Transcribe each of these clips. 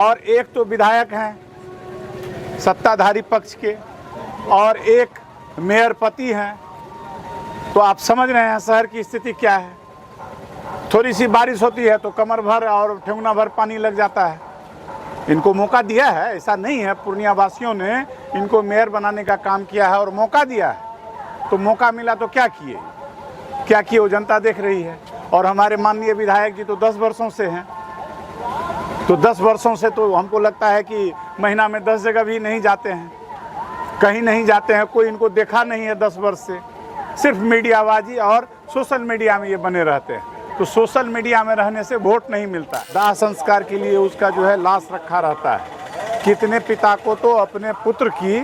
और एक तो विधायक हैं सत्ताधारी पक्ष के और एक मेयर पति हैं। तो आप समझ रहे हैं शहर की स्थिति क्या है। थोड़ी सी बारिश होती है तो कमर भर और ठेंगुना भर पानी लग जाता है। इनको मौका दिया है, ऐसा नहीं है। पूर्णिया वासियों ने इनको मेयर बनाने का काम किया है और मौका दिया है। तो मौका मिला तो क्या किए वो जनता देख रही है। और हमारे माननीय विधायक जी तो 10 वर्षों से हैं, तो 10 वर्षों से तो हमको लगता है कि महीना में 10 जगह भी नहीं जाते हैं, कहीं नहीं जाते हैं। कोई इनको देखा नहीं है 10 वर्ष से। सिर्फ मीडियाबाजी और सोशल मीडिया में ये बने रहते हैं। तो सोशल मीडिया में रहने से वोट नहीं मिलता। दाह संस्कार के लिए उसका जो है लाश रखा रहता है। कितने पिता को तो अपने पुत्र की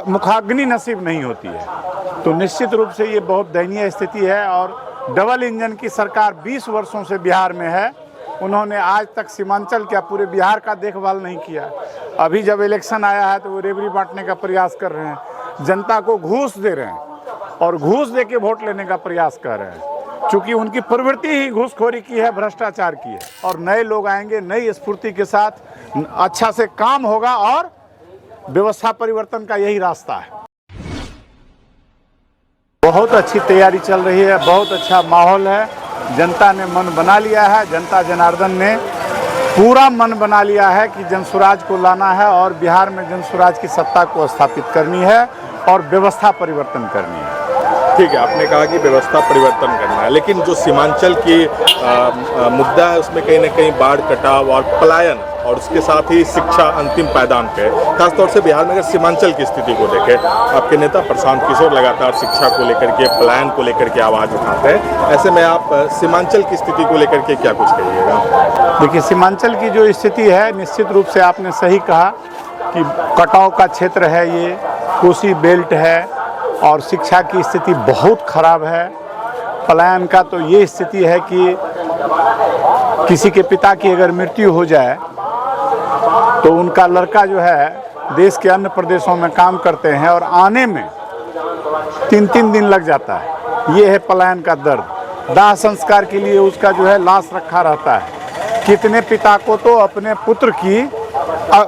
मुखाग्नि नसीब नहीं होती है। तो निश्चित रूप से ये बहुत दयनीय स्थिति है। और डबल इंजन की सरकार 20 वर्षों से बिहार में है। उन्होंने आज तक सीमांचल क्या पूरे बिहार का देखभाल नहीं किया। अभी जब इलेक्शन आया है तो वो रेवड़ी बांटने का प्रयास कर रहे हैं, जनता को घूस दे रहे हैं और घूस दे के वोट लेने का प्रयास कर रहे हैं। चूँकि उनकी प्रवृत्ति ही घूसखोरी की है, भ्रष्टाचार की है। और नए लोग आएंगे नई स्फूर्ति के साथ, अच्छा से काम होगा और व्यवस्था परिवर्तन का यही रास्ता है। बहुत अच्छी तैयारी चल रही है, बहुत अच्छा माहौल है। जनता ने मन बना लिया है, जनता जनार्दन ने पूरा मन बना लिया है कि जनसुराज को लाना है और बिहार में जनसुराज की सत्ता को स्थापित करनी है और व्यवस्था परिवर्तन करनी है। ठीक है, आपने कहा कि व्यवस्था परिवर्तन करना है, लेकिन जो सीमांचल की मुद्दा है उसमें कहीं ना कहीं बाढ़, कटाव और पलायन और उसके साथ ही शिक्षा अंतिम पायदान पे, खासतौर से बिहार में अगर सीमांचल की स्थिति को देखें, आपके नेता प्रशांत किशोर लगातार शिक्षा को लेकर के, पलायन को लेकर के आवाज़ उठाते हैं। ऐसे में आप सीमांचल की स्थिति को लेकर के क्या कुछ कहिएगा? देखिए, सीमांचल की जो स्थिति है, निश्चित रूप से आपने सही कहा कि कटाव का क्षेत्र है, ये कोसी बेल्ट है और शिक्षा की स्थिति बहुत खराब है। पलायन का तो ये स्थिति है कि किसी के पिता की अगर मृत्यु हो जाए तो उनका लड़का जो है देश के अन्य प्रदेशों में काम करते हैं और आने में 3-3 दिन लग जाता है। ये है पलायन का दर्द। दाह संस्कार के लिए उसका जो है लाश रखा रहता है। कितने पिता को तो अपने पुत्र की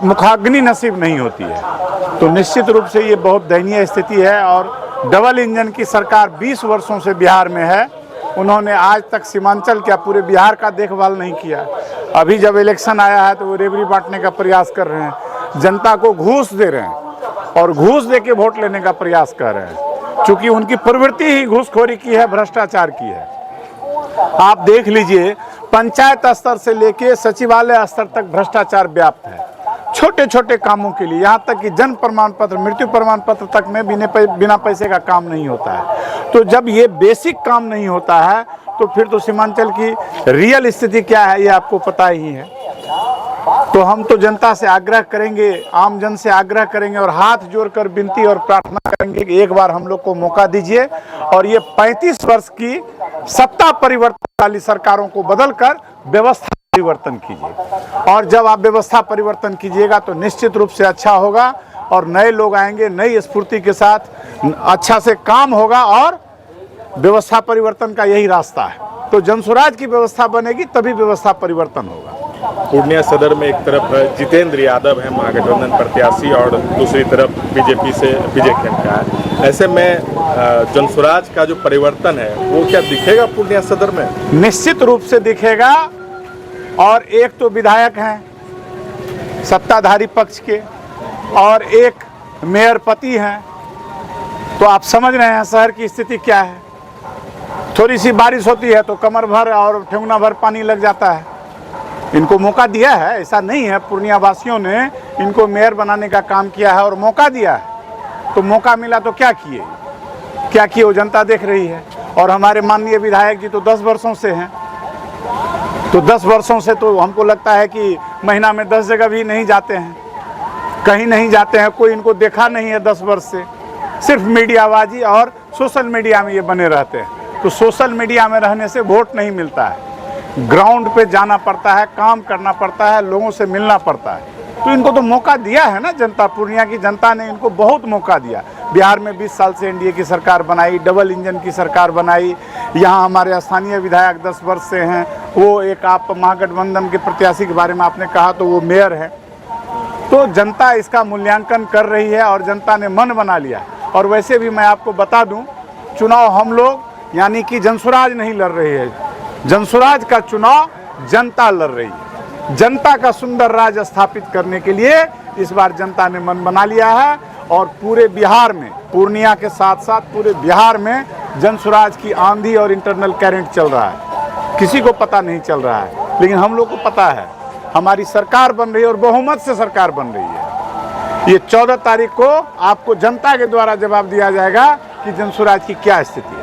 मुखाग्नि नसीब नहीं होती है। तो निश्चित रूप से ये बहुत दयनीय स्थिति है। और डबल इंजन की सरकार 20 वर्षों से बिहार में है। उन्होंने आज तक सीमांचल क्या पूरे बिहार का देखभाल नहीं किया। अभी जब इलेक्शन आया है तो वो रेवड़ी बांटने का प्रयास कर रहे हैं, जनता को घूस दे रहे हैं और घूस दे के वोट लेने का प्रयास कर रहे हैं। चूँकि उनकी प्रवृत्ति ही घूसखोरी की है, भ्रष्टाचार की है। आप देख लीजिए, पंचायत स्तर से लेके सचिवालय स्तर तक भ्रष्टाचार व्याप्त है। छोटे छोटे कामों के लिए, यहाँ तक कि जन्म प्रमाण पत्र, मृत्यु प्रमाण पत्र तक में बिना पैसे का काम नहीं होता है। तो जब ये बेसिक काम नहीं होता है तो फिर तो सीमांचल की रियल स्थिति क्या है ये आपको पता ही है। तो हम तो जनता से आग्रह करेंगे, आम जन से आग्रह करेंगे और हाथ जोड़कर विनती और प्रार्थना करेंगे कि एक बार हम लोग को मौका दीजिए और ये 35 वर्ष की सत्ता परिवर्तन वाली सरकारों को बदलकर व्यवस्था परिवर्तन कीजिए। और जब आप व्यवस्था परिवर्तन कीजिएगा तो निश्चित रूप से अच्छा होगा और नए लोग आएंगे नई स्फूर्ति के साथ, अच्छा से काम होगा और व्यवस्था परिवर्तन का यही रास्ता है। तो जनसुराज की व्यवस्था बनेगी तभी व्यवस्था परिवर्तन होगा। पूर्णिया सदर में एक तरफ जितेंद्र यादव है महागठबंधन प्रत्याशी और दूसरी तरफ बीजेपी से विजय खेमका है। ऐसे में जनसुराज का जो परिवर्तन है वो क्या दिखेगा पूर्णिया सदर में? निश्चित रूप से दिखेगा। और एक तो विधायक हैं सत्ताधारी पक्ष के और एक मेयर पति हैं। तो आप समझ रहे हैं शहर की स्थिति क्या है। थोड़ी सी बारिश होती है तो कमर भर और ठेंगुना भर पानी लग जाता है। इनको मौका दिया है, ऐसा नहीं है। पूर्णिया वासियों ने इनको मेयर बनाने का काम किया है और मौका दिया है। तो मौका मिला तो क्या किए वो जनता देख रही है। और हमारे माननीय विधायक जी तो 10 वर्षों से हैं, तो 10 वर्षों से तो हमको लगता है कि महीना में 10 जगह भी नहीं जाते हैं, कहीं नहीं जाते हैं। कोई इनको देखा नहीं है 10 वर्ष से। सिर्फ मीडियाबाजी और सोशल मीडिया में ये बने रहते हैं। तो सोशल मीडिया में रहने से वोट नहीं मिलता है। ग्राउंड पे जाना पड़ता है, काम करना पड़ता है, लोगों से मिलना पड़ता है। तो इनको तो मौका दिया है ना जनता, पूर्णिया की जनता ने इनको बहुत मौका दिया। बिहार में 20 साल से एनडीए की सरकार बनाई, डबल इंजन की सरकार बनाई। यहाँ हमारे स्थानीय विधायक 10 वर्ष से हैं, वो एक आप महागठबंधन के प्रत्याशी के बारे में आपने कहा तो वो मेयर है। तो जनता इसका मूल्यांकन कर रही है और जनता ने मन बना लिया। और वैसे भी मैं आपको बता दूं, चुनाव हम लोग यानी कि जनसुराज नहीं लड़ रही है, जनसुराज का चुनाव जनता लड़ रही है। जनता का सुंदर राज स्थापित करने के लिए इस बार जनता ने मन बना लिया है और पूरे बिहार में, पूर्णिया के साथ साथ पूरे बिहार में जनसुराज की आंधी और इंटरनल करंट चल रहा है। किसी को पता नहीं चल रहा है, लेकिन हम लोग को पता है। हमारी सरकार बन रही है और बहुमत से सरकार बन रही है। ये 14 तारीख को आपको जनता के द्वारा जवाब दिया जाएगा कि जनसुराज की क्या स्थिति है।